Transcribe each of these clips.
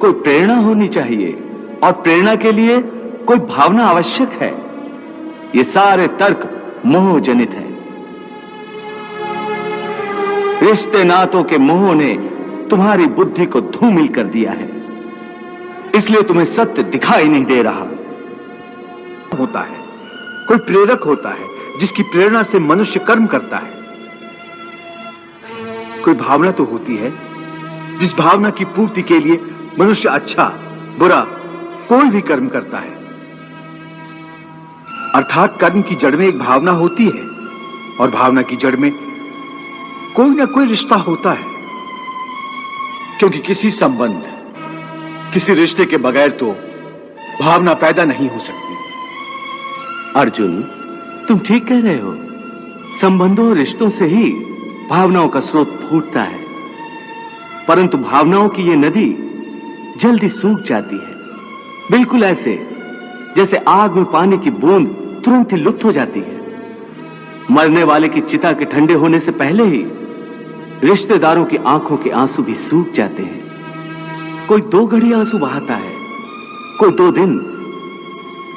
कोई प्रेरणा होनी चाहिए और प्रेरणा के लिए कोई भावना आवश्यक है। ये सारे तर्क मोह जनित हैं। रिश्ते नातों के मोह ने तुम्हारी बुद्धि को धूमिल कर दिया है, इसलिए तुम्हें सत्य दिखाई नहीं दे रहा। होता है, कोई प्रेरक होता है जिसकी प्रेरणा से मनुष्य कर्म करता है। कोई भावना तो होती है जिस भावना की पूर्ति के लिए मनुष्य अच्छा बुरा कोई भी कर्म करता है। अर्थात कर्म की जड़ में एक भावना होती है और भावना की जड़ में कोई ना कोई रिश्ता होता है, क्योंकि किसी संबंध किसी रिश्ते के बगैर तो भावना पैदा नहीं हो सकती। अर्जुन, तुम ठीक कह रहे हो। संबंधों और रिश्तों से ही भावनाओं का स्रोत फूटता है, परंतु भावनाओं की यह नदी जल्दी सूख जाती है, बिल्कुल ऐसे जैसे आग में पानी की बूंद तुरंत ही लुप्त हो जाती है। मरने वाले की चिता के ठंडे होने से पहले ही रिश्तेदारों की आंखों के आंसू भी सूख जाते हैं। कोई 2 घड़ी आंसू बहाता है, कोई 2 दिन।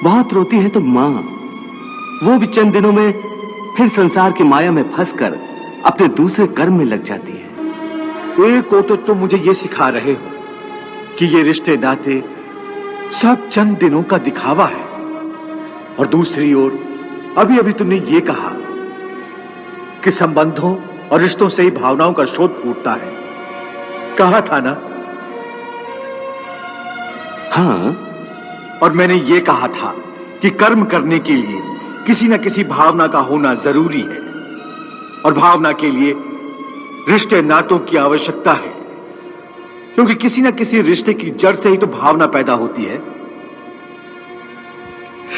बहुत रोती है तो मां, वो भी चंद दिनों में फिर संसार की माया में फंसकर अपने दूसरे कर्म में लग जाती है। एक को तो तुम मुझे ये सिखा रहे हो कि ये रिश्ते नाते सब चंद दिनों का दिखावा है, और दूसरी ओर अभी अभी तुमने ये कहा कि संबंधों और रिश्तों से ही भावनाओं का स्रोत फूटता है। कहा था ना? हाँ, और मैंने ये कहा था कि कर्म करने के लिए किसी न किसी भावना का होना जरूरी है, और भावना के लिए रिश्ते नातों की आवश्यकता है, क्योंकि किसी न किसी रिश्ते की जड़ से ही तो भावना पैदा होती है।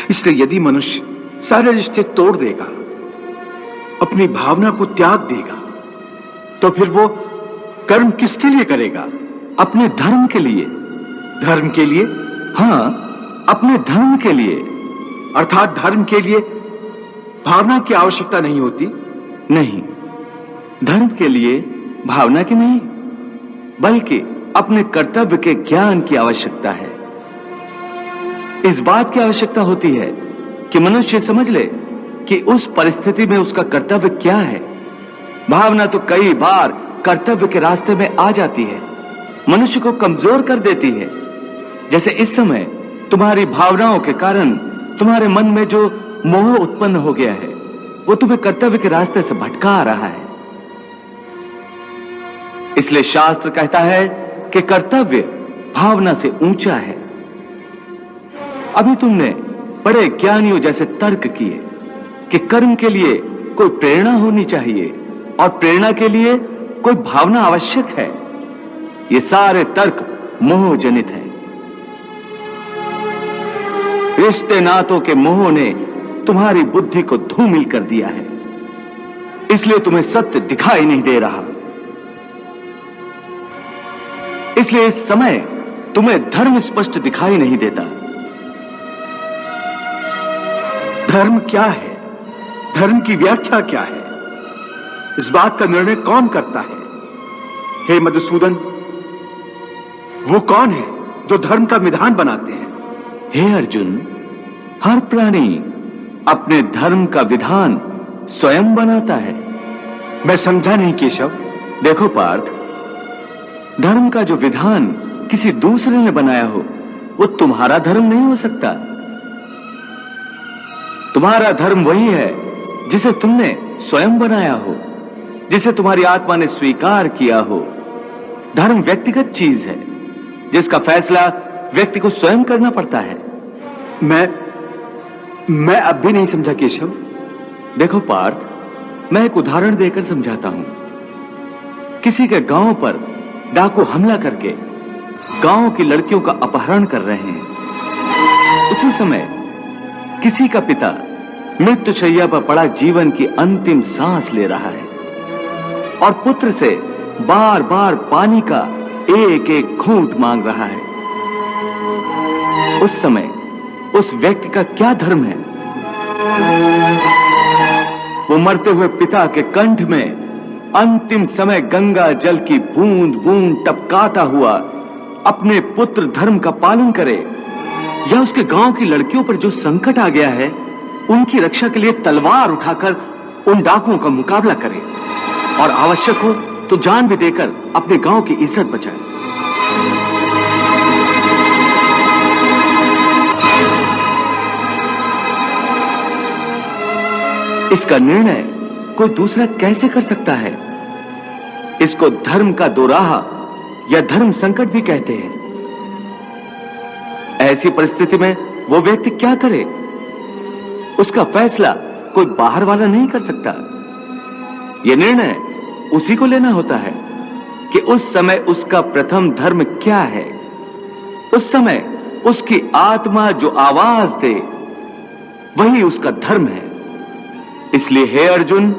इसलिए यदि मनुष्य सारे रिश्ते तोड़ देगा, अपनी भावना को त्याग देगा, तो फिर वो कर्म किसके लिए करेगा? अपने धर्म के लिए। धर्म के लिए? हाँ, अपने धर्म के लिए। अर्थात धर्म के लिए भावना की आवश्यकता नहीं होती? नहीं, धर्म के लिए भावना की नहीं, बल्कि अपने कर्तव्य के ज्ञान की आवश्यकता है। इस बात की आवश्यकता होती है कि मनुष्य समझ ले कि उस परिस्थिति में उसका कर्तव्य क्या है। भावना तो कई बार कर्तव्य के रास्ते में आ जाती है, मनुष्य को कमजोर कर देती है। जैसे इस समय तुम्हारी भावनाओं के कारण तुम्हारे मन में जो मोह उत्पन्न हो गया है, वो तुम्हें कर्तव्य के रास्ते से भटका रहा है। इसलिए शास्त्र कहता है कि कर्तव्य भावना से ऊंचा है। अभी तुमने बड़े ज्ञानियों जैसे तर्क किए कि कर्म के लिए कोई प्रेरणा होनी चाहिए और प्रेरणा के लिए कोई भावना आवश्यक है। ये सारे तर्क मोह जनित हैं। रिश्ते नातों के मोह ने तुम्हारी बुद्धि को धूमिल कर दिया है, इसलिए तुम्हें सत्य दिखाई नहीं दे रहा। इसलिए इस समय तुम्हें धर्म स्पष्ट दिखाई नहीं देता। धर्म क्या है? धर्म की व्याख्या क्या है? इस बात का निर्णय कौन करता है? हे मधुसूदन, वो कौन है जो धर्म का विधान बनाते हैं? हे अर्जुन, हर प्राणी अपने धर्म का विधान स्वयं बनाता है। मैं समझा नहीं केशव। देखो पार्थ, धर्म का जो विधान किसी दूसरे ने बनाया हो, वो तुम्हारा धर्म नहीं हो सकता। तुम्हारा धर्म वही है जिसे तुमने स्वयं बनाया हो, जिसे तुम्हारी आत्मा ने स्वीकार किया हो। धर्म व्यक्तिगत चीज है, जिसका फैसला व्यक्ति को स्वयं करना पड़ता है। मैं अब भी नहीं समझा केशव। देखो पार्थ, मैं एक उदाहरण देकर समझाता हूं। किसी के गांव पर डाकू हमला करके गांव की लड़कियों का अपहरण कर रहे हैं। उसी समय किसी का पिता मृत्युशैया पर पड़ा जीवन की अंतिम सांस ले रहा है और पुत्र से बार बार पानी का एक एक घूंट मांग रहा है। उस समय उस व्यक्ति का क्या धर्म है? वो मरते हुए पिता के कंठ में अंतिम समय गंगा जल की बूंद बूंद टपकाता हुआ अपने पुत्र धर्म का पालन करे या उसके गांव की लड़कियों पर जो संकट आ गया है उनकी रक्षा के लिए तलवार उठाकर उन डाकुओं का मुकाबला करे और आवश्यक हो तो जान भी देकर अपने गांव की इज्जत बचाए। इसका निर्णय कोई दूसरा कैसे कर सकता है? इसको धर्म का दोराहा या धर्म संकट भी कहते हैं। ऐसी परिस्थिति में वो व्यक्ति क्या करे? उसका फैसला कोई बाहर वाला नहीं कर सकता। यह निर्णय उसी को लेना होता है कि उस समय उसका प्रथम धर्म क्या है। उस समय उसकी आत्मा जो आवाज दे वही उसका धर्म है। इसलिए हे अर्जुन,